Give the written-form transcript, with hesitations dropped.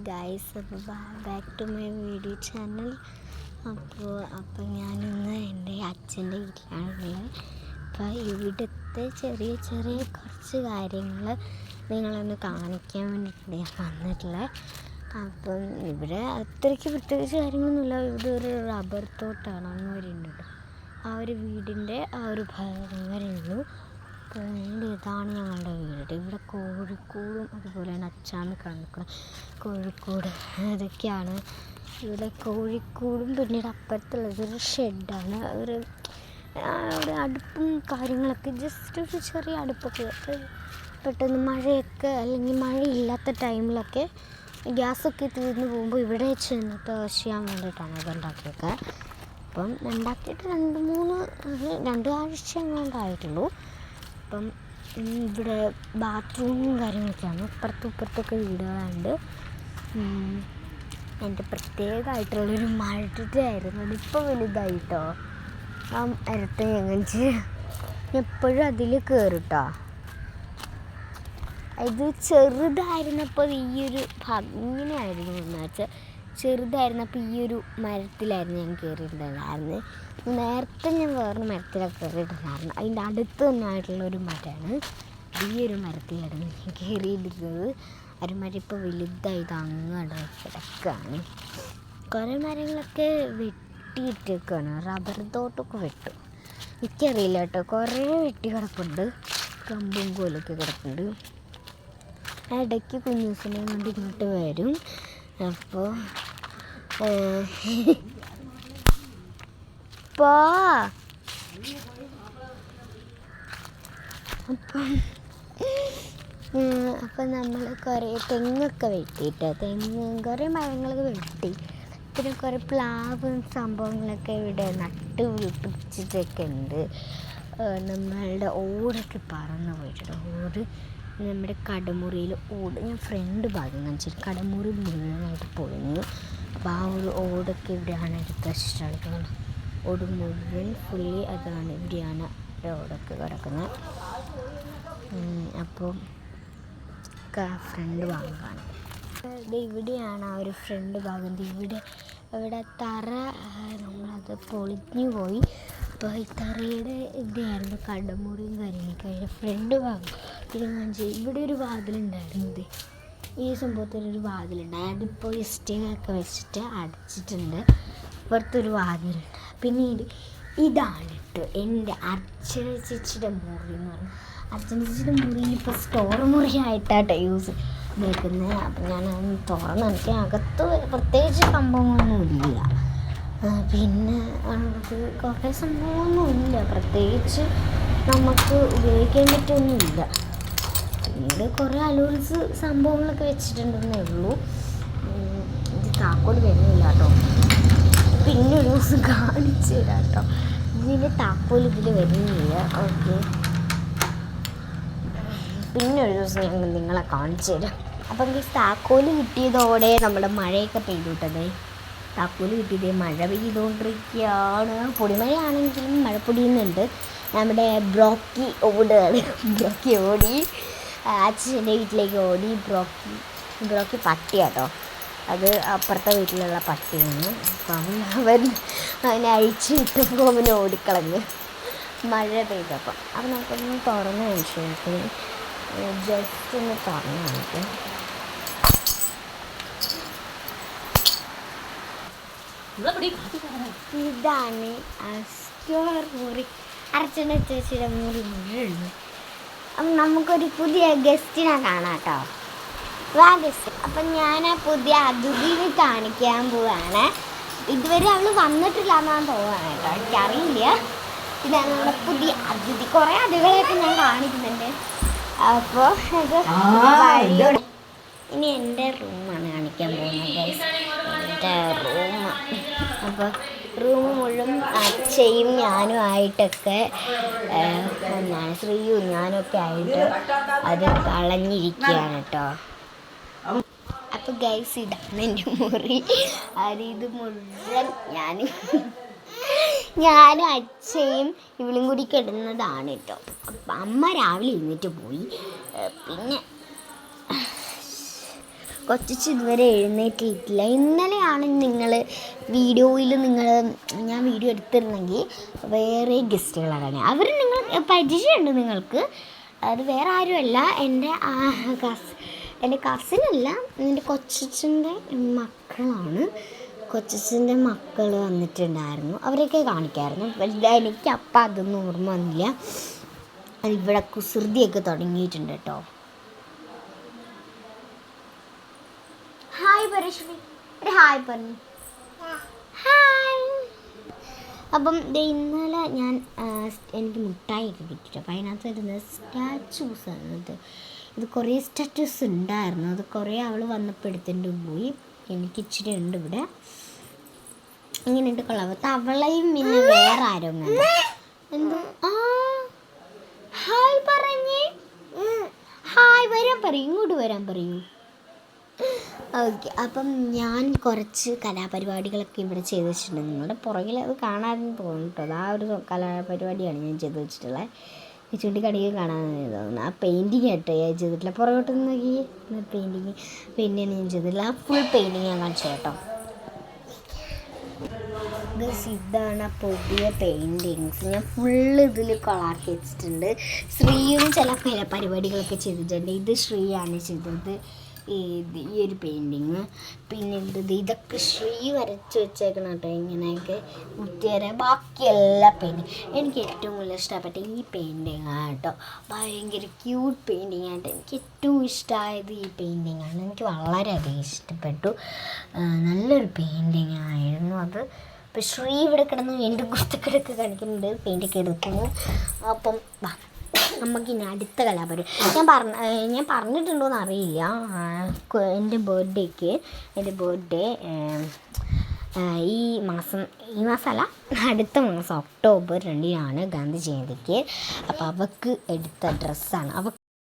Guys, അപ്പോൾ back to my video channel. അപ്പോൾ ഞാനിന്ന് എൻ്റെ അച്ഛൻ്റെ വീട്ടിലാണുള്ളത്. അപ്പോൾ ഇവിടുത്തെ ചെറിയ ചെറിയ കുറച്ച് കാര്യങ്ങൾ നിങ്ങളൊന്ന് കാണിക്കാൻ വേണ്ടിയിട്ടാണ് ഞാൻ വന്നിട്ടുള്ളത്. അപ്പം ഇവിടെ അത്രയ്ക്ക് പ്രത്യേകിച്ച് കാര്യങ്ങളൊന്നുമില്ല. ഇവിടെ ഒരു റബ്ബർ തോട്ടമാണ്, അങ്ങ് വരുന്നുണ്ട്. ആ ഒരു വീടിൻ്റെ ആ ഒരു ഭാഗം വരെയുള്ളൂ. അപ്പോൾ ഇതാണ് ഞങ്ങളുടെ വീട്. ഇവിടെ കോഴിക്കോടും അതുപോലെ തന്നെ അച്ചാന്ന് കാണിക്കണം. കോഴിക്കോട് ഇതൊക്കെയാണ് ഇവിടെ. കോഴിക്കോടും പിന്നീട് അപ്പുറത്തുള്ളതൊരു ഷെഡാണ്. ഒരു അടുപ്പും കാര്യങ്ങളൊക്കെ, ജസ്റ്റ് ഒരു ചെറിയ അടുപ്പൊക്കെ. പെട്ടെന്ന് മഴയൊക്കെ അല്ലെങ്കിൽ മഴയില്ലാത്ത ടൈമിലൊക്കെ ഗ്യാസൊക്കെ തീർന്നു പോകുമ്പോൾ ഇവിടെ ചെന്നിട്ട് ചെയ്യാൻ വേണ്ടിയിട്ടാണ് ഇത് ഉണ്ടാക്കിയൊക്കെ. അപ്പം ഉണ്ടാക്കിയിട്ട് 2 ആഴ്ച എങ്ങാണ്ടായിട്ടുള്ളൂ. അപ്പം ഇവിടെ ബാത്റൂമും കാര്യങ്ങളൊക്കെയാണ്. ഇപ്പുറത്തൊക്കെ വീടുകളുണ്ട്. എൻ്റെ പ്രത്യേകമായിട്ടുള്ളൊരു മരമായിരുന്നു. അതിപ്പോൾ വലുതായിട്ടോ. ആ മരത്തെ ഞങ്ങൾക്ക് എപ്പോഴും അതിൽ കയറും കേട്ടോ. ഇത് ചെറുതായിരുന്നപ്പോൾ ഈയൊരു ഇങ്ങനെയായിരുന്നു എന്ന് വെച്ചാൽ, ചെറുതായിരുന്നപ്പോൾ ഈയൊരു മരത്തിലായിരുന്നു ഞാൻ കയറിയിട്ടുണ്ടായിരുന്നു. നേരത്തെ ഞാൻ വേറൊരു മരത്തിലൊക്കെ കയറിയിട്ടുണ്ടായിരുന്നു. അതിൻ്റെ അടുത്ത് തന്നെ ആയിട്ടുള്ളൊരു മരമാണ്. ഈയൊരു മരത്തിലായിരുന്നു ഞാൻ കയറിയിരുന്നത്. ഒരു മരം ഇപ്പോൾ വലുതായിട്ട് അങ്ങോട്ട് കിടക്കുകയാണ്. കുറേ മരങ്ങളൊക്കെ വെട്ടിയിട്ടേക്കാണ്. റബ്ബർ തോട്ടമൊക്കെ വെട്ടു. എനിക്കറിയില്ല കേട്ടോ. കുറേ വെട്ടി കിടപ്പുണ്ട്. കമ്പും കോലൊക്കെ കിടപ്പുണ്ട്. ഇടയ്ക്ക് കുഞ്ഞൂസിനെയും കൊണ്ട് ഇങ്ങോട്ട് വരും. അപ്പോൾ അപ്പം നമ്മൾ കുറേ തെങ്ങൊക്കെ വെട്ടിയിട്ട് കുറേ മരങ്ങളൊക്കെ വെട്ടി. പിന്നെ കുറേ പ്ലാവും സംഭവങ്ങളൊക്കെ ഇവിടെ നട്ട് പിടിച്ചിട്ടൊക്കെ ഉണ്ട്. നമ്മളുടെ ഓടൊക്കെ പറന്ന് പോയിട്ടുണ്ട്. ഓട് നമ്മുടെ കടമുറിയിൽ ഓട് ഞാൻ ഫ്രണ്ട് ഭാഗം കാണിച്ചിട്ട് കടമുറി മുഴുവനായിട്ട് പൊളിഞ്ഞു. അപ്പോൾ ആ ഒരു ഓടൊക്കെ ഇവിടെയാണ് എടുത്ത് വെച്ചിട്ടുള്ളത്. ഓട് മുഴുവൻ ഫുള്ളി അതാണ്. ഇവിടെയാണ് ഓടൊക്കെ കിടക്കുന്നത്. അപ്പോൾ ഫ്രണ്ട് ഭാഗം കാണാം. ഇത് ഇവിടെയാണ് ആ ഒരു ഫ്രണ്ട് ഭാഗം. ഇവിടെ തറ നമ്മളത് പൊളിഞ്ഞു പോയി. അപ്പോൾ ഈ തറയുടെ ഇവിടെയായിരുന്നു കടമുറിയും കാര്യങ്ങളൊക്കെ. ഫ്രണ്ട് ഭാഗം ഇവിടെ ഒരു വാതിലുണ്ടായിരുന്നത്. ഈ സംഭവത്തിലൊരു വാതിലുണ്ട്. അതിപ്പോൾ ഇഷ്ടികയൊക്കെ വെച്ചിട്ട് അടച്ചിട്ടുണ്ട്. പുറത്തൊരു വാതിലുണ്ട്. പിന്നീട് ഇതാണിട്ട് എൻ്റെ അർച്ചന ചേച്ചിയുടെ മുറി എന്ന് പറഞ്ഞാൽ. അർച്ചന ചേച്ചിയുടെ മുറി ഇപ്പോൾ സ്റ്റോർ മുറിയായിട്ടാട്ടോ യൂസ് ചെയ്തേക്കുന്നത്. അപ്പം ഞാനതൊന്ന് തുറന്ന് എനിക്ക് അകത്ത് പ്രത്യേകിച്ച് സംഭവങ്ങളൊന്നുമില്ല. പിന്നെ നമുക്ക് കുറേ സംഭവമൊന്നുമില്ല, പ്രത്യേകിച്ച് നമുക്ക് ഉപയോഗിക്കാൻ പറ്റുമൊന്നുമില്ല. പിന്നീട് കുറേ അലൂൺസ് സംഭവങ്ങളൊക്കെ വെച്ചിട്ടുണ്ടെന്നേ ഉള്ളൂ. ഇത് താക്കോൽ വരുന്നില്ല കേട്ടോ. പിന്നെ ഒരു ദിവസം കാണിച്ചു തരാം കേട്ടോ. ഇതിൻ്റെ താക്കോൽ ഇതിൽ വരുന്നില്ല. ഓക്കെ, പിന്നെ ഒരു ദിവസം ഞങ്ങൾ നിങ്ങളെ കാണിച്ചു തരാം. അപ്പം ഈ താക്കോൽ കിട്ടിയതോടെ നമ്മുടെ മഴയൊക്കെ പെയ്തുവിട്ടതേ. താക്കോൽ കിട്ടിയത് മഴ പെയ്തുകൊണ്ടിരിക്കുകയാണ്. പൊടിമഴയാണെങ്കിലും മഴ പൊടിയുന്നുണ്ട്. നമ്മുടെ ബ്രോക്കി ഓടുകയാണ്. ബ്രോക്കി ഓടി അച്ഛൻ്റെ വീട്ടിലേക്ക് ഓടി. ബ്രോക്കി പട്ടിയാട്ടോ. അത് അപ്പുറത്തെ വീട്ടിലുള്ള പട്ടിയാണ്. അപ്പം അവനെ അഴിച്ചു വിട്ടപ്പോൾ അവന് ഓടിക്കളഞ്ഞ് മഴ പെയ്തപ്പം. അപ്പം നമുക്കൊന്ന് തുറന്ന് കാണിച്ചു. ജസ്റ്റ് ഒന്ന് തുറന്ന് കാണിക്കാം. ഇതാണ് മുറി, അർച്ചന ചേച്ചിയുടെ മുറി മുഴുവൻ. അപ്പം നമുക്കൊരു പുതിയ ഗസ്റ്റിനെ കാണാം കേട്ടോ. വാ ഗസ്റ്റ്. അപ്പം ഞാൻ ആ പുതിയ അതിഥിനെ കാണിക്കാൻ പോവാണ്. ഇതുവരെ അവൾ വന്നിട്ടില്ല എന്നാണ് തോന്നുന്നത് കേട്ടോ, എനിക്കറിയില്ല. ഇതാണ് നമ്മുടെ പുതിയ അതിഥി. കുറേ അതിഥികളെയൊക്കെ ഞാൻ കാണിക്കുന്നുണ്ട്. അപ്പോൾ ഇത് ഇനി എൻ്റെ റൂമാണ് കാണിക്കാൻ പോകുന്നത് ഗൈസ്. എൻ്റെ റൂം. അപ്പോൾ റൂം മുഴുവൻ അച്ഛയും ഞാനും ആയിട്ടൊക്കെ ഒന്നാണ്. ശ്രീയും ഞാനൊക്കെ ആയിട്ട് അത് കളഞ്ഞിരിക്കുകയാണ് കേട്ടോ. അപ്പോൾ ഗൈസ്, ഇതാണ് എൻ്റെ മുറി. ഇത് മുഴുവൻ ഞാനും അച്ഛയും ഇവളും കൂടി കിടന്നതാണ് കേട്ടോ. അപ്പം അമ്മ രാവിലെ എഴുന്നേറ്റ് പോയി. പിന്നെ കൊച്ചിച്ച് ഇതുവരെ എഴുന്നേറ്റിട്ടില്ല. ഇന്നലെയാണ് ഞാൻ വീഡിയോ എടുത്തിരുന്നെങ്കിൽ വേറെ ഗസ്റ്റുകളാണ്. അവർ പരിചയമുണ്ട് നിങ്ങൾക്ക്. അത് വേറെ ആരുമല്ല, എൻ്റെ കസിനല്ല, എൻ്റെ കൊച്ചച്ഛൻ്റെ മക്കളാണ്. കൊച്ചച്ഛൻ്റെ മക്കൾ വന്നിട്ടുണ്ടായിരുന്നു. അവരൊക്കെ കാണിക്കായിരുന്നു. എനിക്ക് അപ്പം അതൊന്നും ഓർമ്മ വന്നില്ല. ഇവിടെ കുസൃതിയൊക്കെ തുടങ്ങിയിട്ടുണ്ട് കേട്ടോ. ഹായ് പരശ്മി, ഒരു ഹായ് പറഞ്ഞു. ഹായ്. അപ്പം ഇന്നലെ എനിക്ക് മുട്ടായിയൊക്കെ കിട്ടിയിട്ട് അപ്പം അതിനകത്ത് വരുന്നത് സ്റ്റാച്യൂസാണ്. ഇത് കുറേ സ്റ്റാച്യൂസ് ഉണ്ടായിരുന്നു. അത് കുറേ അവൾ വന്നപ്പോൾ എടുത്തിട്ട് പോയി. എനിക്ക് ഇച്ചിരി ഉണ്ട് ഇവിടെ. ഇങ്ങനെയുണ്ട് കൊള്ളാം. തവളയും പിന്നെ വേറെ ആരും എന്തോ ഹായ് പറഞ്ഞേ. ഹായ് വരാൻ പറയൂ, ഇങ്ങോട്ട് വരാൻ പറയൂ. ഓക്കെ. അപ്പം ഞാൻ കുറച്ച് കലാപരിപാടികളൊക്കെ ഇവിടെ ചെയ്ത് വെച്ചിട്ടുണ്ട്. നിങ്ങളുടെ പുറകിൽ അത് കാണാൻ തോന്നിട്ടോ. ആ ഒരു കലാപരിപാടിയാണ് ഞാൻ ചെയ്ത് വെച്ചിട്ടുള്ളത്. ഈ ചൂണ്ടിക്കടിക്ക് കാണാൻ തോന്നുന്നു. ആ പെയിൻറ്റിങ് ആയിട്ട് ഞാൻ ചെയ്തിട്ടില്ല. പുറകോട്ട് നോക്കി പെയിൻറ്റിങ് പെയിൻറ്റിങ് ഞാൻ ചെയ്തിട്ടില്ല. ആ ഫുൾ പെയിൻറ്റിങ് ഞാൻ കാണിച്ചു കേട്ടോ. ഇതാണ് പുതിയ പെയിൻറ്റിങ്സ്. ഞാൻ ഫുള്ള് ഇതിൽ കളാക്കി വെച്ചിട്ടുണ്ട്. ശ്രീയും ചില പരിപാടികളൊക്കെ ചെയ്തിട്ടുണ്ട്. ഇത് ശ്രീയാണ് ചെയ്തത്. ഈ ഒരു പെയിൻറ്റിങ്. പിന്നെ ഇതൊക്കെ ശ്രീ വരച്ച് വെച്ചേക്കണം കേട്ടോ. ഇങ്ങനെയൊക്കെ കുത്തിവരെ ബാക്കി എല്ലാ പെയിൻറ്റിങ്. എനിക്ക് ഏറ്റവും കൂടുതൽ ഇഷ്ടപ്പെട്ട ഈ പെയിൻറ്റിങ് ആണ് കേട്ടോ. ഭയങ്കര ക്യൂട്ട് പെയിൻറ്റിങ് ആയിട്ട് എനിക്ക് ഏറ്റവും ഇഷ്ടമായത് ഈ പെയിൻറ്റിങ് ആണ്. എനിക്ക് വളരെയധികം ഇഷ്ടപ്പെട്ടു. നല്ലൊരു പെയിൻറ്റിങ് ആയിരുന്നു അത്. അപ്പോൾ ശ്രീ ഇവിടെ കിടന്ന് എൻ്റെ കുത്തിക്കിടക്ക് കാണിക്കുന്നുണ്ട്, പെയിൻറ്റൊക്കെ എടുക്കുന്നു. അപ്പം നമുക്കിനി അടുത്ത കലാപരിപാടി ഞാൻ പറഞ്ഞിട്ടുണ്ടോയെന്ന് അറിയില്ല. എൻ്റെ ബർത്ത്ഡേ ഈ മാസമല്ല, അടുത്ത മാസം ഒക്ടോബർ 2 ഗാന്ധി ജയന്തിക്ക്. അപ്പോൾ അവൾക്ക് എടുത്ത ഡ്രസ്സാണ്.